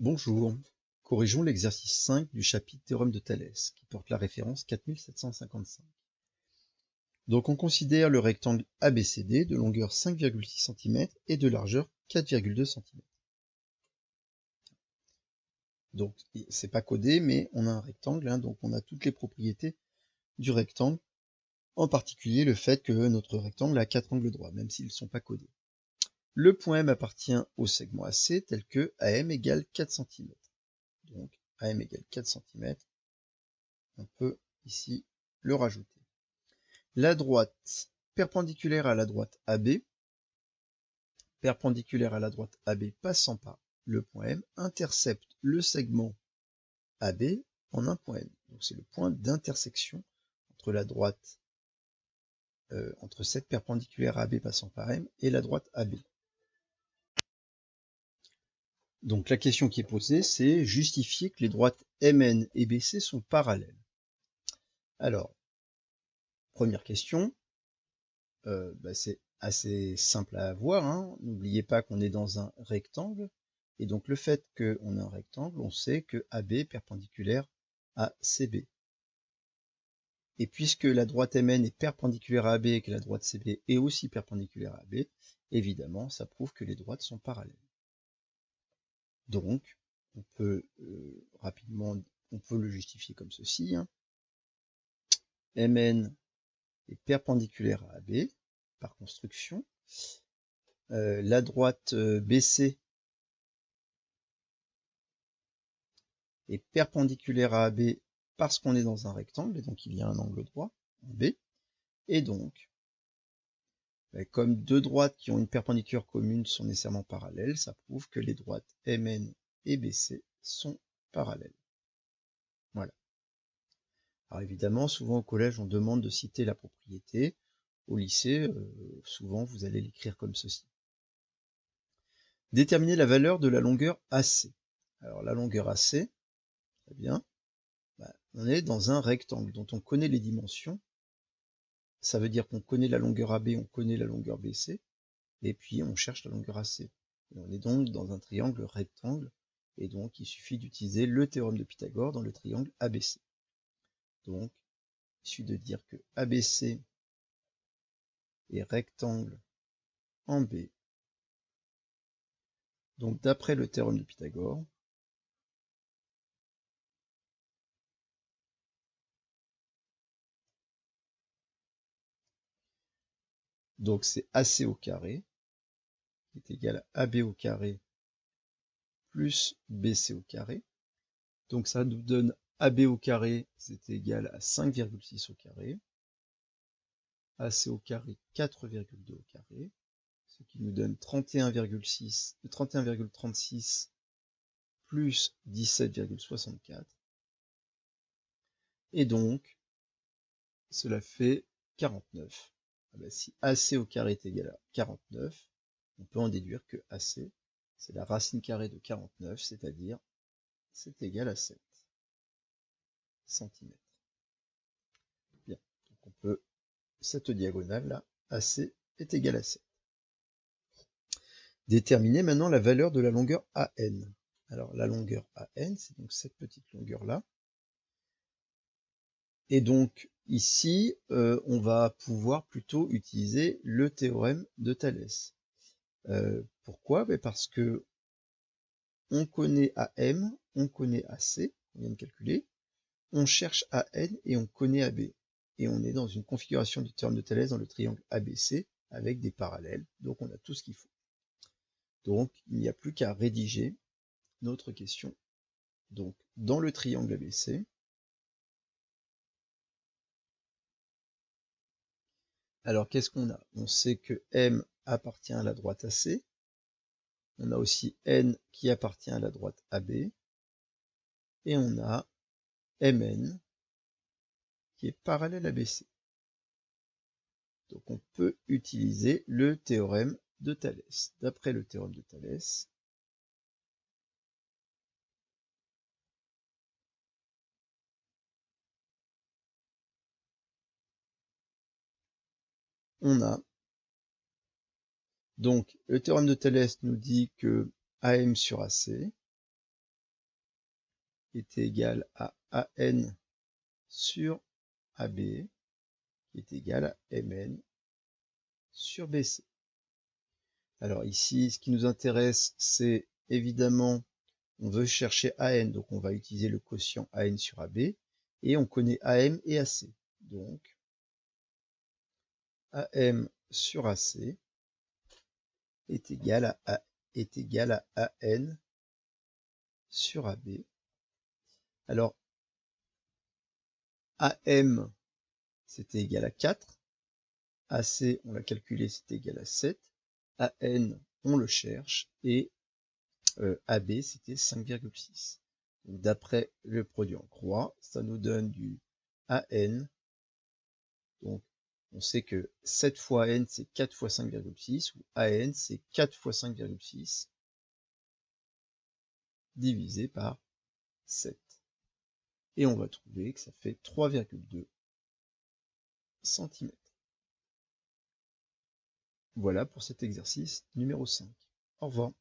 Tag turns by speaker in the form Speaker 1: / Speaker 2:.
Speaker 1: Bonjour, corrigeons l'exercice 5 du chapitre théorème de Thalès, qui porte la référence 4755. Donc on considère le rectangle ABCD de longueur 5,6 cm et de largeur 4,2 cm. Donc c'est pas codé, mais on a un rectangle, donc on a toutes les propriétés du rectangle, en particulier le fait que notre rectangle a 4 angles droits, même s'ils ne sont pas codés. Le point M appartient au segment AC tel que AM égale 4 cm. Donc AM égale 4 cm, on peut ici le rajouter. La droite perpendiculaire à la droite AB, passant par le point M, intercepte le segment AB en un point M. Donc c'est le point d'intersection entre la droite, entre cette perpendiculaire AB passant par M et la droite AB. Donc la question qui est posée, c'est justifier que les droites MN et BC sont parallèles. Alors, première question, c'est assez simple à voir, hein. N'oubliez pas qu'on est dans un rectangle, et donc le fait qu'on a un rectangle, on sait que AB est perpendiculaire à CB. Et puisque la droite MN est perpendiculaire à AB et que la droite CB est aussi perpendiculaire à AB, évidemment, ça prouve que les droites sont parallèles. Donc, on peut le justifier comme ceci, hein. MN est perpendiculaire à AB par construction. La droite BC est perpendiculaire à AB parce qu'on est dans un rectangle, et donc il y a un angle droit en B. Et donc, comme deux droites qui ont une perpendiculaire commune sont nécessairement parallèles, ça prouve que les droites MN et BC sont parallèles. Voilà. Alors évidemment, souvent au collège, on demande de citer la propriété. Au lycée, souvent, vous allez l'écrire comme ceci. Déterminer la valeur de la longueur AC. Alors la longueur AC, très bien, on est dans un rectangle dont on connaît les dimensions. Ça veut dire qu'on connaît la longueur AB, on connaît la longueur BC, et puis on cherche la longueur AC. Et on est donc dans un triangle rectangle, et donc il suffit d'utiliser le théorème de Pythagore dans le triangle ABC. Donc, il suffit de dire que ABC est rectangle en B. Donc d'après le théorème de Pythagore, donc c'est AC au carré, qui est égal à AB au carré plus BC au carré. Donc ça nous donne AB au carré, c'est égal à 5,6 au carré. AC au carré, 4,2 au carré. Ce qui nous donne 31,36 plus 17,64. Et donc, cela fait 49. Si AC au carré est égal à 49, on peut en déduire que AC, c'est la racine carrée de 49, c'est-à-dire c'est égal à 7 cm. Bien, donc on peut, cette diagonale-là, AC est égale à 7. Déterminer maintenant la valeur de la longueur AN. Alors la longueur AN, c'est donc cette petite longueur-là. Et donc ici, on va pouvoir plutôt utiliser le théorème de Thalès. Pourquoi? Parce que on connaît AM, on connaît AC, on vient de calculer, on cherche AN et on connaît AB. Et on est dans une configuration du théorème de Thalès dans le triangle ABC avec des parallèles, donc on a tout ce qu'il faut. Donc il n'y a plus qu'à rédiger notre question. Donc dans le triangle ABC, alors qu'est-ce qu'on a? On sait que M appartient à la droite AC, on a aussi N qui appartient à la droite AB, et on a Mn qui est parallèle à BC. Donc on peut utiliser le théorème de Thalès. D'après le théorème de Thalès, on a, donc le théorème de Thalès nous dit que AM sur AC était égal à AN sur AB, qui est égal à MN sur BC. Alors ici, ce qui nous intéresse, c'est évidemment, on veut chercher AN, donc on va utiliser le quotient AN sur AB, et on connaît AM et AC. Donc, AM sur AC est égal à AN sur AB. Alors, AM, c'était égal à 4. AC, on l'a calculé, c'était égal à 7. AN, on le cherche. Et AB, c'était 5,6. D'après le produit en croix, ça nous donne du AN. Donc, on sait que 7 fois AN, c'est 4 fois 5,6, ou AN, c'est 4 fois 5,6, divisé par 7. Et on va trouver que ça fait 3,2 cm. Voilà pour cet exercice numéro 5. Au revoir.